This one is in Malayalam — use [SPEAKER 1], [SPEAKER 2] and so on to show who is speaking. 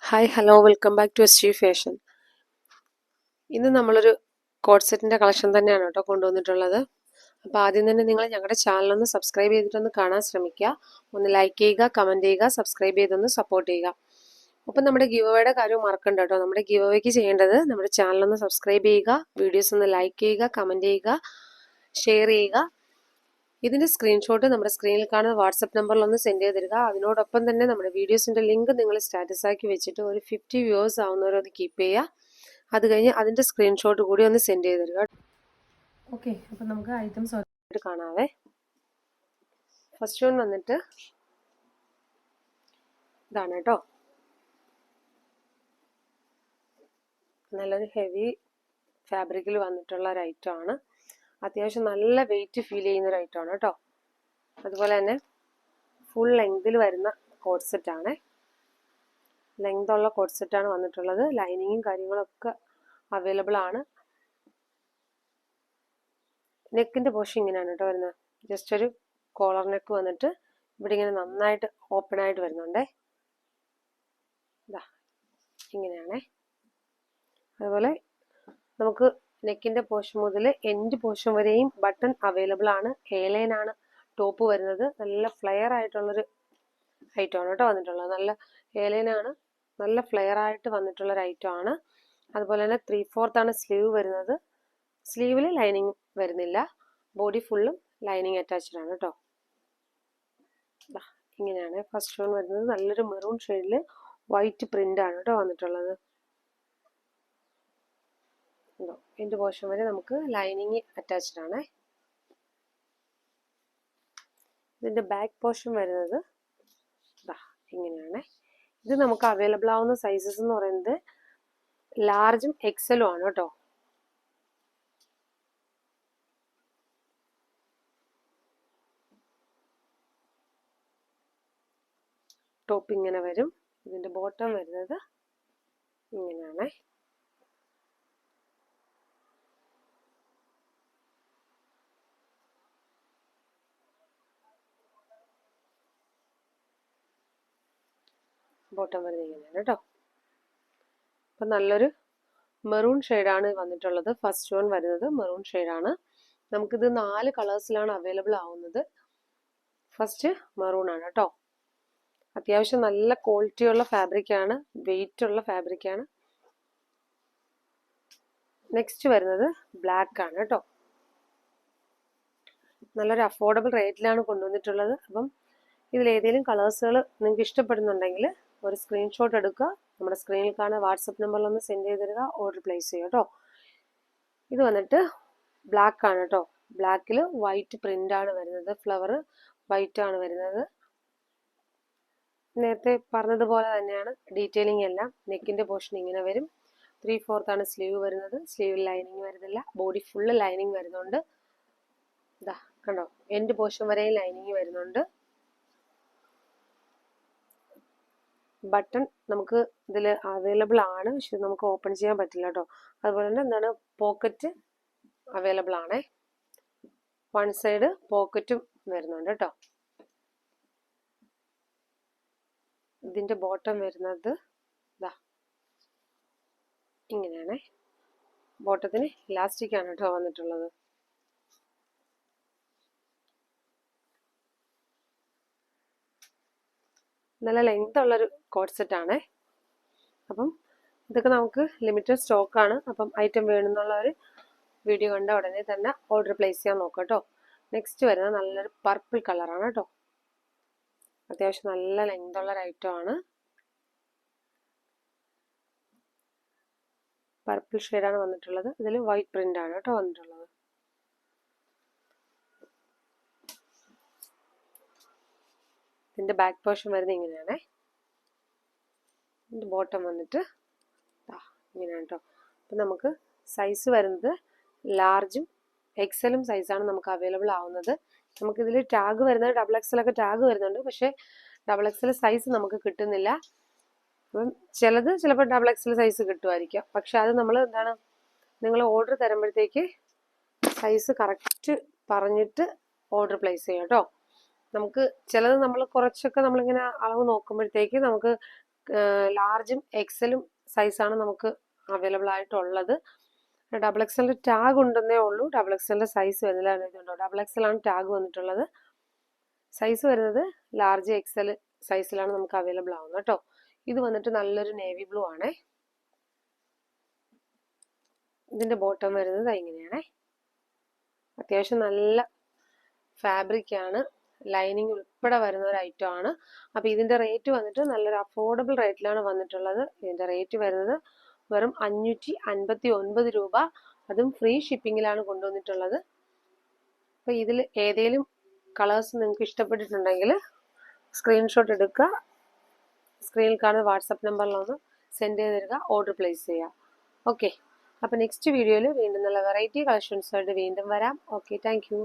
[SPEAKER 1] Hi hello welcome back to S G fashion. ഇന്ന് നമ്മളൊരു കോഡ് സെറ്റിൻ്റെ കളക്ഷൻ തന്നെയാണ് കേട്ടോ കൊണ്ടുവന്നിട്ടുള്ളത്. അപ്പോൾ ആദ്യം തന്നെ നിങ്ങൾ ഞങ്ങളുടെ ചാനലൊന്ന് സബ്സ്ക്രൈബ് ചെയ്തിട്ടൊന്ന് കാണാൻ ശ്രമിക്കുക. ഒന്ന് ലൈക്ക് ചെയ്യുക, കമൻറ്റ് ചെയ്യുക, സബ്സ്ക്രൈബ് ചെയ്തൊന്ന് സപ്പോർട്ട് ചെയ്യുക. അപ്പം നമ്മുടെ ഗിവ് അവേയുടെ കാര്യം മറക്കണ്ട കേട്ടോ. നമ്മുടെ ഗിവ് അവേക്ക് ചെയ്യേണ്ടത് നമ്മുടെ ചാനലൊന്ന് സബ്സ്ക്രൈബ് ചെയ്യുക, വീഡിയോസ് ഒന്ന് ലൈക്ക് ചെയ്യുക, കമൻറ്റ് ചെയ്യുക, ഷെയർ ചെയ്യുക. ഇതിൻ്റെ സ്ക്രീൻഷോട്ട് നമ്മുടെ സ്ക്രീനിൽ കാണുന്ന വാട്സപ്പ് നമ്പറിൽ ഒന്ന് സെൻഡ് ചെയ്ത് തരിക. അതിനോടൊപ്പം തന്നെ നമ്മുടെ വീഡിയോസിൻ്റെ ലിങ്ക് നിങ്ങൾ സ്റ്റാറ്റസ് ആക്കി വെച്ചിട്ട് ഒരു 50 വ്യൂവേഴ്സ് ആവുന്നവരൊന്ന് കീപ്പ് ചെയ്യുക. അത് കഴിഞ്ഞ് അതിൻ്റെ സ്ക്രീൻഷോട്ട് കൂടി ഒന്ന് സെൻഡ് ചെയ്ത് തരിക. ഓക്കെ, അപ്പം നമുക്ക് ഐറ്റംസ് ഓരോന്നായിട്ട് കാണാവേ. ഫസ്റ്റ് വൺ വന്നിട്ട് ഇതാണ് കേട്ടോ. നല്ലൊരു ഹെവി ഫാബ്രിക്കിൽ വന്നിട്ടുള്ള ഒരു ഐറ്റമാണ്. അത്യാവശ്യം നല്ല വെയിറ്റ് ഫീൽ ചെയ്യുന്ന ഒരു ഐറ്റമാണ് കേട്ടോ. അതുപോലെ തന്നെ ഫുൾ ലെങ്തിൽ വരുന്ന കോഡ് സെറ്റാണ്. ലെങ്ത് ഉള്ള കോഡ് സെറ്റാണ് വന്നിട്ടുള്ളത്. ലൈനിങ്ങും കാര്യങ്ങളൊക്കെ അവൈലബിൾ ആണ്. നെക്കിൻ്റെ പോർഷൻ ഇങ്ങനെയാണ് കേട്ടോ വരുന്നത്. ജസ്റ്റ് ഒരു കോളർ നെക്ക് വന്നിട്ട് ഇവിടെ ഇങ്ങനെ നന്നായിട്ട് ഓപ്പൺ ആയിട്ട് വരുന്നുണ്ടേ. ഇതാ ഇങ്ങനെയാണേ. അതുപോലെ നമുക്ക് നെക്കിൻ്റെ പോർഷൻ മുതൽ എൻഡ് പോർഷൻ വരെയും ബട്ടൺ അവൈലബിൾ ആണ്. എയർലൈനാണ് ടോപ്പ് വരുന്നത്. നല്ല ഫ്ലെയർ ആയിട്ടുള്ളൊരു ഐറ്റമാണ് കേട്ടോ വന്നിട്ടുള്ളത്. നല്ല എയർലൈനാണ്, നല്ല ഫ്ലെയർ ആയിട്ട് വന്നിട്ടുള്ളൊരു ഐറ്റമാണ്. അതുപോലെ തന്നെ 3/4 ആണ് സ്ലീവ് വരുന്നത്. സ്ലീവിൽ ലൈനിങ് വരുന്നില്ല. ബോഡി ഫുള്ളും ലൈനിങ് അറ്റാച്ച്ഡ് ആണ് കേട്ടോ. ഇങ്ങനെയാണ് ഫസ്റ്റ് വൺ വരുന്നത്. നല്ലൊരു മെറൂൺ ഷെയ്ഡിൽ വൈറ്റ് പ്രിന്റ് ആണ് കേട്ടോ വന്നിട്ടുള്ളത്. എൻഡ് പോർഷൻ വരെ നമുക്ക് ലൈനിങ് അറ്റാച്ച്ഡ് ആണ്. ഇതിന്റെ ബാക്ക് പോർഷൻ വരുന്നത് ഇങ്ങനെയാണ്. ഇത് നമുക്ക് അവൈലബിൾ ആവുന്ന സൈസസ് എന്ന് പറയുന്നത് ലാർജും എക്സലും ആണ് കേട്ടോ. ടോപ്പ് ഇങ്ങനെ വരും. ഇതിന്റെ ബോട്ടം വരുന്നത് ഇങ്ങനെയാണ്. ബോട്ടം വരുന്നത് ഇങ്ങനെയാണ് കേട്ടോ. അപ്പം നല്ലൊരു മെറൂൺ ഷെയ്ഡാണ് വന്നിട്ടുള്ളത്. ഫസ്റ്റ് വൺ വരുന്നത് മെറൂൺ ഷെയ്ഡാണ്. നമുക്കിത് 4 കളേഴ്സിലാണ് അവൈലബിൾ ആവുന്നത്. ഫസ്റ്റ് മെറൂൺ ആണ് കേട്ടോ. അത്യാവശ്യം നല്ല ക്വാളിറ്റിയുള്ള ഫാബ്രിക്കാണ്, വെയിറ്റ് ഉള്ള ഫാബ്രിക്കാണ്. നെക്സ്റ്റ് വരുന്നത് ബ്ലാക്ക് ആണ് കേട്ടോ. നല്ലൊരു അഫോർഡബിൾ റേറ്റിലാണ് കൊണ്ടുവന്നിട്ടുള്ളത്. അപ്പം ഇതിലേതെങ്കിലും കളേഴ്സുകൾ നിങ്ങൾക്ക് ഇഷ്ടപ്പെടുന്നുണ്ടെങ്കിൽ ഒരു സ്ക്രീൻഷോട്ട് എടുക്കുക, നമ്മുടെ സ്ക്രീനിൽ കാണുന്ന വാട്സപ്പ് നമ്പറിലൊന്ന് സെൻഡ് ചെയ്ത് തരിക, ഓർഡർ പ്ലേസ് ചെയ്യുക കേട്ടോ. ഇത് വന്നിട്ട് ബ്ലാക്ക് ആണ് കേട്ടോ. ബ്ലാക്കിൽ വൈറ്റ് പ്രിന്റ് ആണ് വരുന്നത്. ഫ്ലവർ വൈറ്റ് ആണ് വരുന്നത്. നേരത്തെ പറഞ്ഞതുപോലെ തന്നെയാണ് ഡീറ്റെയിലിംഗ് എല്ലാം. നെക്കിന്റെ പോർഷൻ ഇങ്ങനെ വരും. 3/4 ആണ് സ്ലീവ് വരുന്നത്. സ്ലീവിൽ ലൈനിങ് വരുന്നില്ല. ബോഡി ഫുള്ള് ലൈനിങ് വരുന്നുണ്ട്. ഇതാ കണ്ടോ, എൻഡ് പോർഷൻ വരെയും ലൈനിങ് വരുന്നുണ്ട്. ബട്ടൺ നമുക്ക് ഇതിൽ അവൈലബിൾ ആണ്, പക്ഷെ നമുക്ക് ഓപ്പൺ ചെയ്യാൻ പറ്റില്ല കേട്ടോ. അതുപോലെ തന്നെ എന്താണ്, പോക്കറ്റ് അവൈലബിൾ ആണ്. വൺ സൈഡ് പോക്കറ്റും വരുന്നുണ്ട് കേട്ടോ. ഇതിന്റെ ബോട്ടം വരുന്നത് ഇതാ ഇങ്ങനെയാണ്. ബോട്ടത്തിന് ഇലാസ്റ്റിക് ആണ് കേട്ടോ വന്നിട്ടുള്ളത്. നല്ല ലെങ്ത് ഉള്ളൊരു കോഡ് സെറ്റ് ആണ്. അപ്പം ഇതൊക്കെ നമുക്ക് ലിമിറ്റഡ് സ്റ്റോക്ക് ആണ്. അപ്പം ഐറ്റം വേണമെന്നുള്ളവർ വീഡിയോ കണ്ട ഉടനെ തന്നെ ഓർഡർ പ്ലേസ് ചെയ്യാൻ നോക്കാം കേട്ടോ. നെക്സ്റ്റ് വരുന്നത് നല്ലൊരു പർപ്പിൾ കളറാണ് കേട്ടോ. അത്യാവശ്യം നല്ല ലെങ്ത് ഉള്ള ഒരു ഐറ്റം ആണ്. പർപ്പിൾ ഷെയ്ഡാണ് വന്നിട്ടുള്ളത്. ഇതിൽ വൈറ്റ് പ്രിന്റ് ആണ് കേട്ടോ വന്നിട്ടുള്ളത്. ഇതിന്റെ ബാക്ക് പോർഷൻ വരുന്നത് ഇങ്ങനെയാണ്. ഇതിന്റെ ബോട്ടം വന്നിട്ട് ഇങ്ങനെയാണ് കേട്ടോ. അപ്പം നമുക്ക് സൈസ് വരുന്നത് ലാർജും എക്സലും സൈസാണ് നമുക്ക് അവൈലബിൾ ആവുന്നത്. നമുക്കിതിൽ ടാഗ് വരുന്നത് XXL ഒക്കെ ടാഗ് വരുന്നുണ്ട്, പക്ഷേ XXL സൈസ് നമുക്ക് കിട്ടുന്നില്ല. അപ്പം ചിലത് ചിലപ്പോൾ XXL സൈസ് കിട്ടുമായിരിക്കാം. പക്ഷെ അത് നമ്മൾ എന്താണ്, നിങ്ങൾ ഓർഡർ തരുമ്പോഴത്തേക്ക് സൈസ് കറക്റ്റ് പറഞ്ഞിട്ട് ഓർഡർ പ്ലേസ് ചെയ്യാം കേട്ടോ. നമുക്ക് ചിലത് നമ്മൾ കുറച്ചൊക്കെ നമ്മളിങ്ങനെ അളവ് നോക്കുമ്പോഴത്തേക്ക് നമുക്ക് ലാർജും എക്സലും സൈസാണ് നമുക്ക് അവൈലബിൾ ആയിട്ടുള്ളത്. ഡബിൾ എക്സലിൻ്റെ ടാഗ് ഉണ്ടെന്നേ ഉള്ളൂ, ഡബിൾ എക്സലിൻ്റെ സൈസ് വരുന്നില്ല. ഇതുണ്ടോ, ഡബിൾ എക്സലാണ് ടാഗ് വന്നിട്ടുള്ളത്. സൈസ് വരുന്നത് ലാർജ് എക്സൽ സൈസിലാണ് നമുക്ക് അവൈലബിൾ ആവുന്നത് കേട്ടോ. ഇത് വന്നിട്ട് നല്ലൊരു നേവി ബ്ലൂ ആണേ. ഇതിൻ്റെ ബോട്ടം വരുന്നത് ഇങ്ങനെയാണേ. അത്യാവശ്യം നല്ല ഫാബ്രിക് ആണ്, ലൈനിങ് ഉൾപ്പെടെ വരുന്ന ഒരു ഐറ്റം ആണ്. അപ്പോൾ ഇതിൻ്റെ റേറ്റ് വന്നിട്ട് നല്ലൊരു അഫോർഡബിൾ റേറ്റിലാണ് വന്നിട്ടുള്ളത്. ഇതിൻ്റെ റേറ്റ് വരുന്നത് വെറും 559 രൂപ, അതും ഫ്രീ ഷിപ്പിങ്ങിലാണ് കൊണ്ടുവന്നിട്ടുള്ളത്. അപ്പോൾ ഇതിൽ ഏതെങ്കിലും കളേഴ്സ് നിങ്ങൾക്ക് ഇഷ്ടപ്പെട്ടിട്ടുണ്ടെങ്കിൽ സ്ക്രീൻഷോട്ട് എടുക്കുക, സ്ക്രീനിൽ കാണുന്ന വാട്സപ്പ് നമ്പറിലൊന്ന് സെൻഡ് ചെയ്ത് തരിക, ഓർഡർ പ്ലേസ് ചെയ്യുക. ഓക്കെ, അപ്പോൾ നെക്സ്റ്റ് വീഡിയോയിൽ വീണ്ടും നല്ല വെറൈറ്റി കളക്ഷൻസായിട്ട് വീണ്ടും വരാം. Okay, thank you.